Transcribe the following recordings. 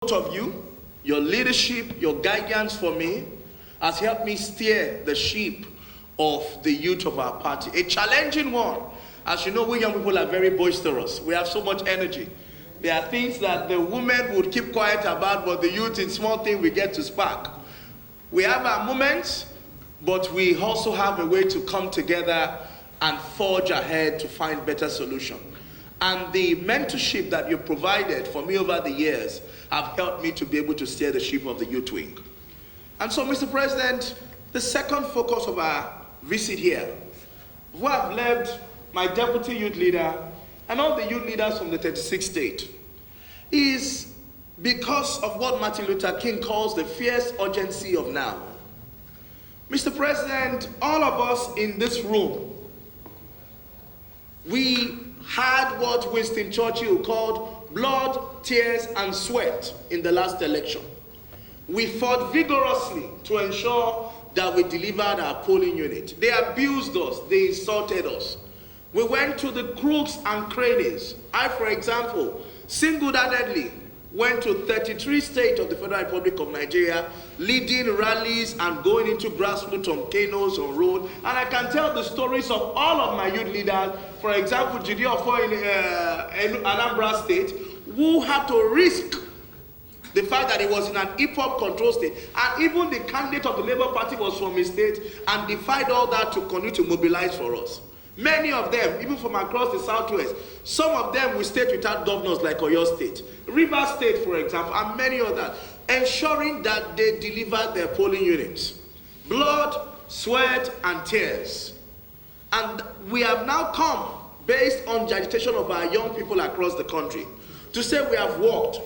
of you, your leadership, your guidance for me has helped me steer the ship of the youth of our party. A challenging one. As you know, we young people are very boisterous. We have so much energy. There are things that the women would keep quiet about, but the youth, in small things, we get to spark. We have our moments, but we also have a way to come together and forge ahead to find better solutions. And the mentorship that you provided for me over the years have helped me to be able to steer the ship of the youth wing. And so, Mr. President, the second focus of our visit here, who have led my deputy youth leader and all the youth leaders from the 36th state, is because of what Martin Luther King calls the fierce urgency of now. Mr. President, all of us in this room, we had what Winston Churchill called blood, tears, and sweat in the last election. We fought vigorously to ensure that we delivered our polling unit. They abused us, they insulted us. We went to the crooks and crannies. I, for example, single-handedly went to 33 states of the Federal Republic of Nigeria, leading rallies and going into grassroots on canos, on road. And I can tell the stories of all of my youth leaders. For example, Jide Ofo in Anambra State, who had to risk the fact that he was in an hip-hop control state. And even the candidate of the Labour Party was from his state and defied all that to continue to mobilize for us. Many of them, even from across the Southwest, some of them will state without governors like Oyo State, River State, for example, and many others, ensuring that they deliver their polling units. Blood, sweat, and tears. And we have now come, based on the agitation of our young people across the country, to say we have worked.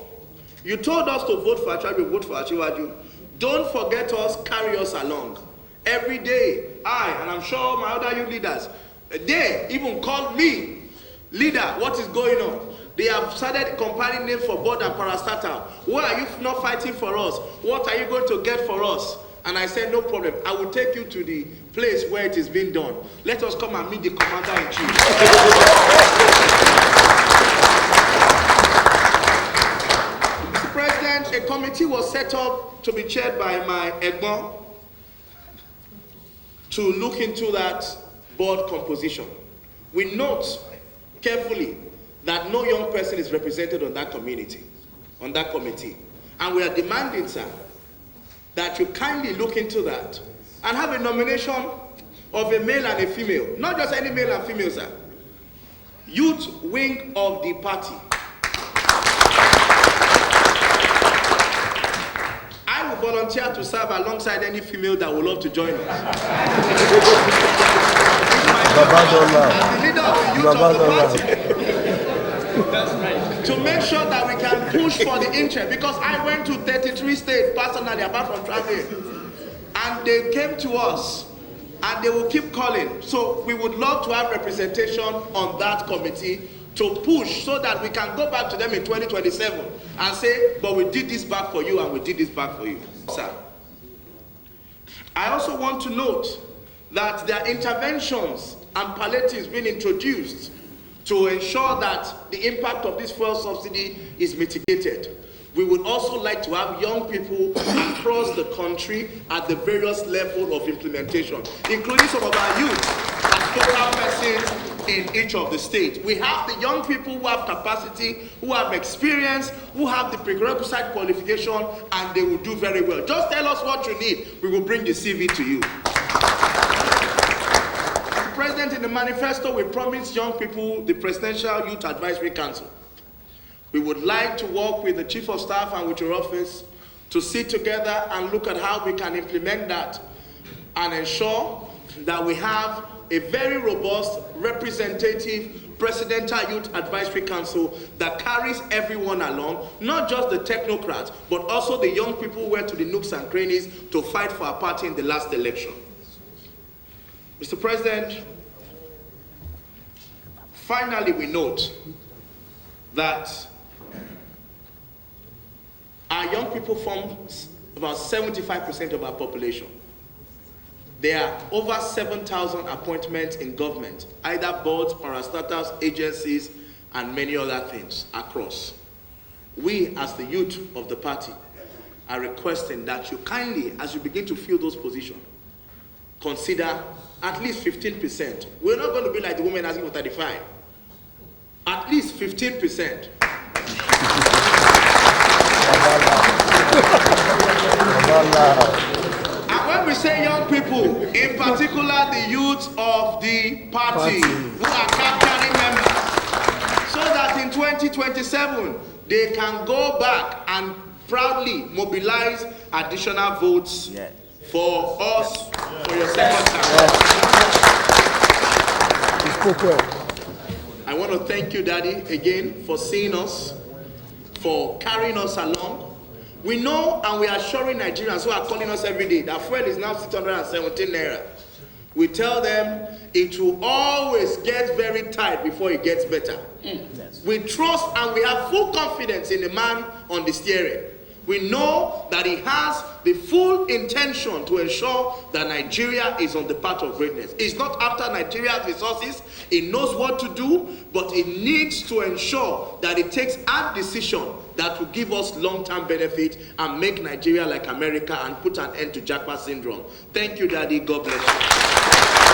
You told us to vote for Achiwaju, we vote for Achiwaju. Don't forget us, carry us along. Every day, and I'm sure my other youth leaders, they even called me, leader, what is going on? They have started compiling names for board and parastatal. Why are you not fighting for us? What are you going to get for us? And I said, no problem. I will take you to the place where it is being done. Let us come and meet the commander-in-chief. Mr. President, a committee was set up to be chaired by my Egbon to look into that board composition. We note carefully that no young person is represented on that committee. And we are demanding, sir, that you kindly look into that and have a nomination of a male and a female. Not just any male and female, sir. Youth wing of the party. I will volunteer to serve alongside any female that would love to join us. As the leader of the youth of the party. That's right. To make sure that we can push for the interest, because I went to 33 states personally, apart from traveling, and they came to us and they will keep calling. So we would love to have representation on that committee to push so that we can go back to them in 2027 and say, but we did this back for you and we did this back for you. Sir, I also want to note that there are interventions and palliatives being introduced to ensure that the impact of this fuel subsidy is mitigated. We would also like to have young people across the country at the various levels of implementation, including some of our youth as focal persons in each of the states. We have the young people who have capacity, who have experience, who have the prerequisite qualification, and they will do very well. Just tell us what you need. We will bring the CV to you. President, in the manifesto, we promised young people the Presidential Youth Advisory Council. We would like to work with the Chief of Staff and with your office to sit together and look at how we can implement that and ensure that we have a very robust, representative Presidential Youth Advisory Council that carries everyone along, not just the technocrats, but also the young people who went to the nooks and crannies to fight for our party in the last election. Mr. President, finally we note that our young people form about 75% of our population. There are over 7,000 appointments in government, either boards, parastatals, agencies, and many other things across. we as the youth of the party are requesting that you kindly, as you begin to fill those positions, consider at least 15%. We're not going to be like the women asking for 35. At least 15%. And when we say young people, in particular the youth of the party who are capturing members, so that in 2027 they can go back and proudly mobilize additional votes for us for your second term. I want to thank you, Daddy, again for seeing us, for carrying us along. We know and we are assuring Nigerians who are calling us every day that fuel is now 617 naira. We tell them it will always get very tight before it gets better. Yes. We trust and we have full confidence in the man on the steering. We know that he has the full intention to ensure that Nigeria is on the path of greatness. It's not after Nigeria's resources. It knows what to do, but it needs to ensure that it takes a decision that will give us long-term benefit and make Nigeria like America and put an end to Jackpot syndrome. Thank you, Daddy. God bless you.